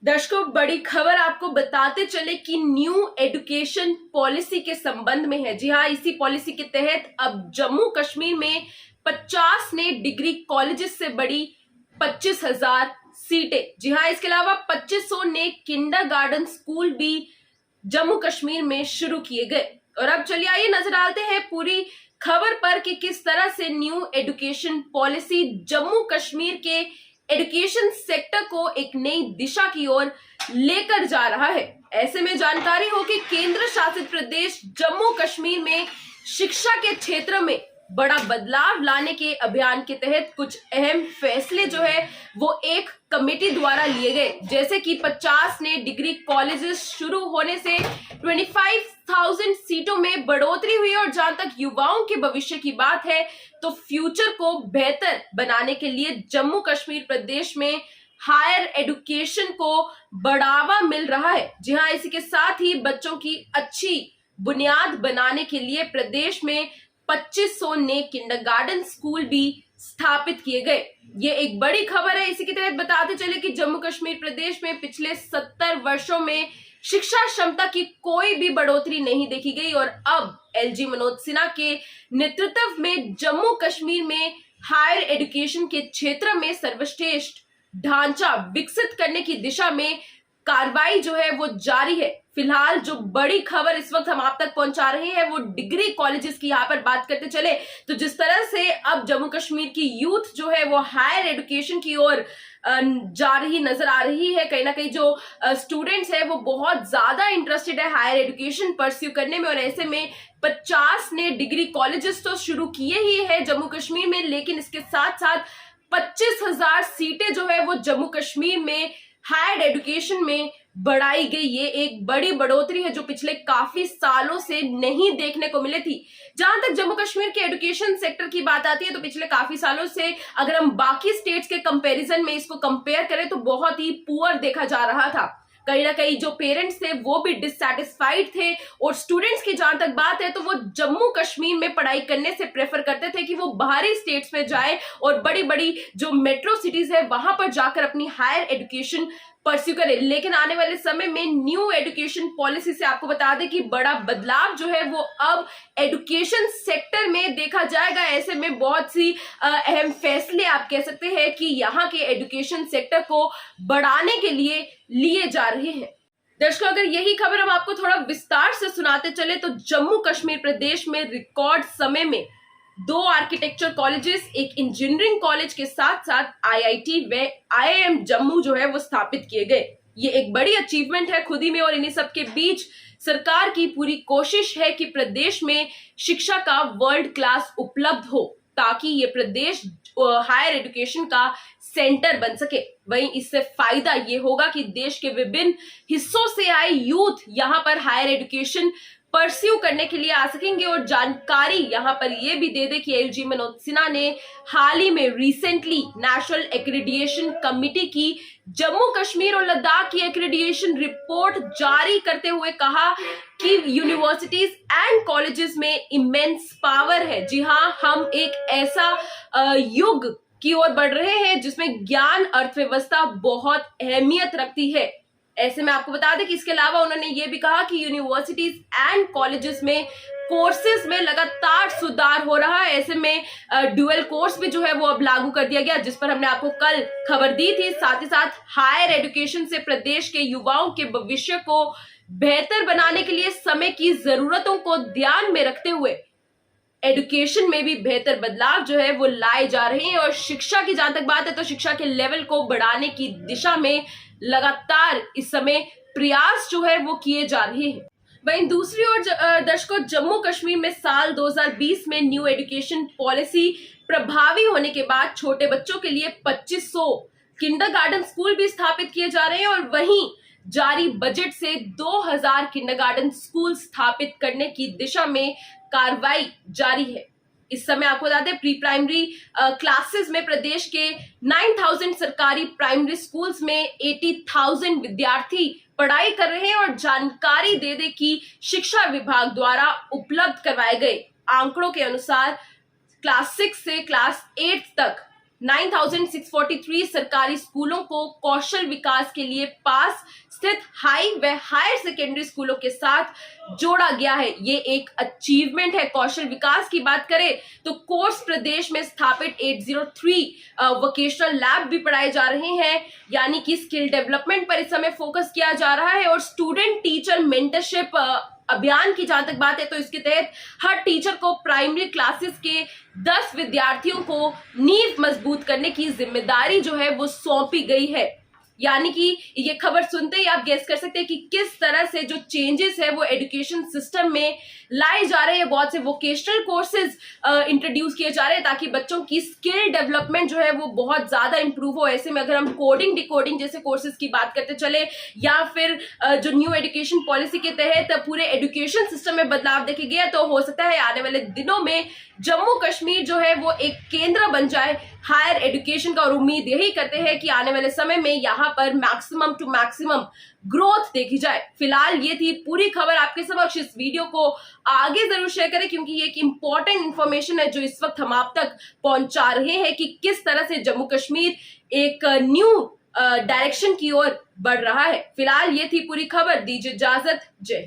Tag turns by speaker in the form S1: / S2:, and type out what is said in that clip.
S1: दर्शकों, बड़ी खबर आपको बताते चले कि न्यू एजुकेशन पॉलिसी के संबंध में है। जी हाँ, इसी पॉलिसी के तहत अब जम्मू कश्मीर में 50 ने डिग्री कॉलेजेस से बढ़ी 25,000 सीटें। जी हाँ, इसके अलावा 2500 ने किंडरगार्टन स्कूल भी जम्मू कश्मीर में शुरू किए गए। और अब चलिए आइए नजर डालते हैं पूरी खबर पर कि किस तरह से new education policy Jammu Kashmir के एजुकेशन सेक्टर को एक नई दिशा की ओर लेकर जा रहा है। ऐसे में जानकारी हो कि केंद्र शासित प्रदेश जम्मू कश्मीर में शिक्षा के क्षेत्र में बड़ा बदलाव लाने के अभियान के तहत कुछ अहम फैसले जो है वो एक कमेटी द्वारा लिए गए। जैसे कि 50 ने डिग्री कॉलेजेस शुरू होने से 25,000 सीटों में बढ़ोतरी हुई। और जहां तक युवाओं के भविष्य की बात है तो फ्यूचर को बेहतर बनाने के लिए जम्मू कश्मीर प्रदेश में हायर एजुकेशन को बढ़ावा मिल रहा है। जी हाँ, इसी के साथ ही बच्चों की अच्छी बुनियाद बनाने के लिए प्रदेश में 2500 ने किंडरगार्टन स्कूल भी स्थापित किए गए। ये एक बड़ी खबर है। इसी के तहत बताते चले कि जम्मू कश्मीर प्रदेश में पिछले 70 वर्षों में शिक्षा क्षमता की कोई भी बढ़ोतरी नहीं देखी गई और अब एलजी मनोज सिन्हा के नेतृत्व में जम्मू कश्मीर में हायर एजुकेशन के क्षेत्र में सर्वश्रेष्ठ ढांचा विकसित करने की दिशा में कार्रवाई जो है वो जारी है। फिलहाल जो बड़ी खबर इस वक्त हम आप तक पहुंचा रहे हैं वो डिग्री कॉलेजेस की यहाँ पर बात करते चले तो जिस तरह से अब जम्मू कश्मीर की यूथ जो है वो हायर एजुकेशन की ओर जा रही नजर आ रही है। कहीं ना कहीं जो स्टूडेंट्स है वो बहुत ज्यादा इंटरेस्टेड है हायर एजुकेशन परस्यू करने में। और ऐसे में 50 ने डिग्री कॉलेजेस तो शुरू किए ही है जम्मू कश्मीर में, लेकिन इसके साथ साथ 25,000 सीटें जो है वो जम्मू कश्मीर में हायर एजुकेशन में बढ़ाई गई। ये एक बड़ी बढ़ोतरी है जो पिछले काफी सालों से नहीं देखने को मिली थी। जहां तक जम्मू कश्मीर के एजुकेशन सेक्टर की बात आती है तो पिछले काफी सालों से अगर हम बाकी स्टेट्स के कंपैरिजन में इसको कंपेयर करें तो बहुत ही पुअर देखा जा रहा था। कहीं ना कहीं जो पेरेंट्स थे वो भी डिससैटिस्फाइड थे और स्टूडेंट्स की जहां तक बात है तो वो जम्मू कश्मीर में पढ़ाई करने से प्रेफर करते थे कि वो बाहरी स्टेट्स में जाए और बड़ी बड़ी जो मेट्रो सिटीज है वहां पर जाकर अपनी हायर एजुकेशन परस्यू करे। लेकिन आने वाले समय में न्यू एजुकेशन पॉलिसी से आपको बता दें कि बड़ा बदलाव जो है वो अब एजुकेशन सेक्टर में देखा जाएगा। ऐसे में बहुत सी अहम फैसले आप कह सकते हैं कि यहाँ के एजुकेशन सेक्टर को बढ़ाने के लिए लिए जा रहे हैं। दर्शकों, अगर यही खबर हम आपको थोड़ा विस्तार से सुनाते चले तो जम्मू कश्मीर प्रदेश में रिकॉर्ड समय में 2 आर्किटेक्चर कॉलेजेस, एक इंजीनियरिंग कॉलेज के साथ साथ आईआईटी व आईआईएम जम्मू जो है वो स्थापित किए गए। ये एक बड़ी अचीवमेंट है खुद ही में। और इन्हीं सब के बीच सरकार की पूरी कोशिश है कि प्रदेश में शिक्षा का वर्ल्ड क्लास उपलब्ध हो ताकि ये प्रदेश हायर एजुकेशन का सेंटर बन सके। वहीं इससे फायदा ये होगा कि देश के विभिन्न हिस्सों से आए यूथ यहाँ पर हायर एजुकेशन परस्यू करने के लिए आ सकेंगे। और जानकारी यहाँ पर ये भी दे दे कि एलजी मनोज सिन्हा ने हाल ही में रिसेंटली नेशनल एक्रेडिएशन कमिटी की जम्मू कश्मीर और लद्दाख की एक्रेडिएशन रिपोर्ट जारी करते हुए कहा कि यूनिवर्सिटीज एंड कॉलेजेस में इमेंस पावर है। जी हाँ, हम एक ऐसा युग की ओर बढ़ रहे हैं जिसमें ज्ञान अर्थव्यवस्था बहुत अहमियत रखती है। ऐसे में आपको बता दें कि इसके अलावा उन्होंने ये भी कहा कि यूनिवर्सिटीज एंड कॉलेजेस में कोर्सेज में लगातार सुधार हो रहा है। ऐसे में ड्यूअल कोर्स भी जो है वो अब लागू कर दिया गया, जिस पर हमने आपको कल खबर दी थी। साथ ही साथ हायर एजुकेशन से प्रदेश के युवाओं के भविष्य को बेहतर बनाने के लिए समय की जरूरतों को ध्यान में रखते हुए एजुकेशन में भी बेहतर बदलाव जो है वो लाए जा रहे हैं। और शिक्षा की जहां तक बात है तो शिक्षा के लेवल को बढ़ाने की दिशा में लगातार इस समय प्रयास जो है वो किए जा रहे हैं। वहीं दूसरी ओर दर्शकों, जम्मू कश्मीर में साल 2020 में न्यू एजुकेशन पॉलिसी प्रभावी होने के बाद छोटे बच्चों के लिए 2500 किंडरगार्टन स्कूल भी स्थापित किए जा रहे हैं। और वहीं जारी बजट से 2000 किंडरगार्टन स्कूल स्थापित करने की दिशा में कार्रवाई जारी है। इस समय आपको बता दें प्री प्राइमरी क्लासेस में प्रदेश के 9000 सरकारी प्राइमरी स्कूल्स में 80,000 विद्यार्थी पढ़ाई कर रहे हैं। और जानकारी दे दे कि शिक्षा विभाग द्वारा उपलब्ध करवाए गए आंकड़ों के अनुसार क्लास 6 से क्लास 8 तक 9,643 सरकारी स्कूलों को कौशल विकास के लिए पास स्थित हाई व हायर सेकेंडरी स्कूलों के साथ जोड़ा गया है। ये एक अचीवमेंट है। कौशल विकास की बात करें तो कोर्स प्रदेश में स्थापित 803 वोकेशनल लैब भी पढ़ाए जा रहे हैं, यानी कि स्किल डेवलपमेंट पर इस समय फोकस किया जा रहा है। और स्टूडेंट टीचर मेंटरशिप अभियान की जहां तक बात है तो इसके तहत हर टीचर को प्राइमरी क्लासेस के 10 विद्यार्थियों को नींव मजबूत करने की जिम्मेदारी जो है वो सौंपी गई है। यानी कि ये खबर सुनते ही आप गेस कर सकते हैं कि किस तरह से जो चेंजेस है वो एजुकेशन सिस्टम में लाए जा रहे हैं। बहुत से वोकेशनल कोर्सेज इंट्रोड्यूस किए जा रहे हैं ताकि बच्चों की स्किल डेवलपमेंट जो है वो बहुत ज्यादा इंप्रूव हो। ऐसे में अगर हम कोडिंग डिकोडिंग जैसे कोर्सेज की बात करते चले या फिर जो न्यू एजुकेशन पॉलिसी के तहत पूरे एजुकेशन सिस्टम में बदलाव देखे गया तो हो सकता है आने वाले दिनों में जम्मू कश्मीर जो है वो एक केंद्र बन जाए हायर एजुकेशन का। और उम्मीद यही करते हैं कि आने वाले समय में यहाँ पर मैक्सिमम टू मैक्सिमम ग्रोथ देखी जाए। फिलहाल ये थी पूरी खबर आपके समक्ष। इस वीडियो को आगे जरूर शेयर करें क्योंकि ये एक इंपॉर्टेंट इंफॉर्मेशन है जो इस वक्त हम आप तक पहुंचा रहे हैं कि किस तरह से जम्मू कश्मीर एक न्यू डायरेक्शन की ओर बढ़ रहा है। फिलहाल ये थी पूरी खबर। दीजिए इजाजत। जय।